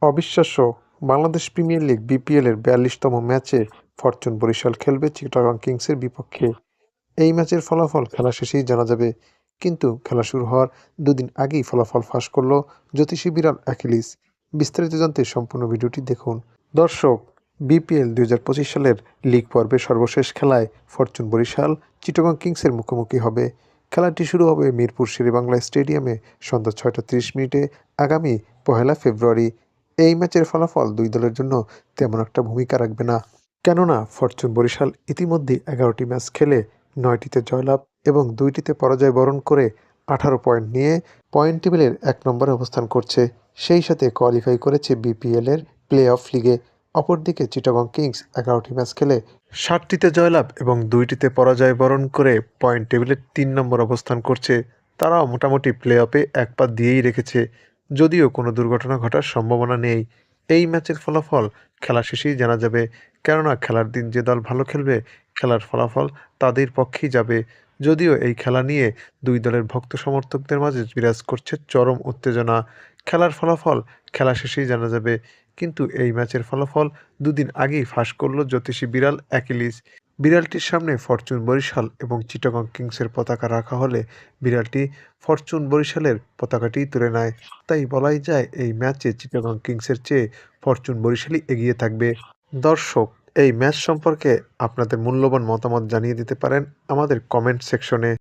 অবিশ্বাস্য, Bangladesh premier league বিপিএলের ৪২তম ম্যাচে ফরচুন বরিশাল খেলবে চিটাগং কিংসের বিপক্ষে। এই ম্যাচের ফলাফল খেলা শেষেই জানা যাবে, কিন্তু খেলা শুরু হওয়ার দুদিন আগেই ফলাফল ফাঁস করল জ্যোতিষী বিড়াল অ্যাকিলিস। বিস্তারিত জানতে সম্পূর্ণ ভিডিওটি দেখুন। দর্শক, বিপিএল ২০২৫ সালের লিগ পর্বের সর্বশেষ খেলায় ফরচুন বরিশাল চিটাগং কিংসের মুখোমুখি হবে। খেলাটি শুরু হবে মিরপুর শেরেবাংলা স্টেডিয়ামে সন্ধ্যা ৬টা ৩০ আগামী ১লা ফেব্রুয়ারি। এই ম্যাচের ফলাফল দুই দলের জন্য তেমন একটা ভূমিকা রাখবে না, কেননা ফরচুন বরিশাল ইতিমধ্যেই ১১টি ম্যাচ খেলে ৯টিতে জয়লাভ এবং ২টিতে পরাজয় বরণ করে ১৮ পয়েন্ট নিয়ে পয়েন্ট টেবিলের ১ নম্বরে অবস্থান করছে। সেই সাথে কোয়ালিফাই করেছে বিপিএলের প্লে অফ লিগে। অপরদিকে চিটাগং কিংস ১১টি ম্যাচ খেলে ৭টিতে জয়লাভ এবং ২টিতে পরাজয় বরণ করে পয়েন্ট টেবিলের ৩ নম্বর অবস্থান করছে। তারাও মোটামুটি প্লে অফে এক পা দিয়েই রেখেছে, যদিও কোনো দুর্ঘটনা ঘটার সম্ভাবনা নেই। এই ম্যাচের ফলাফল খেলা শেষেই জানা যাবে, কেননা খেলার দিন যে দল ভালো খেলবে খেলার ফলাফল তাদের পক্ষেই যাবে। যদিও এই খেলা নিয়ে দুই দলের ভক্ত সমর্থকদের মাঝে বিরাজ করছে চরম উত্তেজনা। খেলার ফলাফল খেলা শেষেই জানা যাবে, কিন্তু এই ম্যাচের ফলাফল দুদিন আগেই ফাঁস করল জ্যোতিষী বিড়াল অ্যাকিলিস। বিড়ালটির সামনে ফরচুন বরিশাল এবং চিটাগং কিংসের পতাকা রাখা হলে বিড়ালটি ফরচুন বরিশালের পতাকাটিই তুলে নেয়। তাই বলাই যায় এই ম্যাচে চিটাগং কিংসের চেয়ে ফরচুন বরিশালই এগিয়ে থাকবে। দর্শক, এই ম্যাচ সম্পর্কে আপনাদের মূল্যবান মতামত জানিয়ে দিতে পারেন আমাদের কমেন্ট সেকশনে।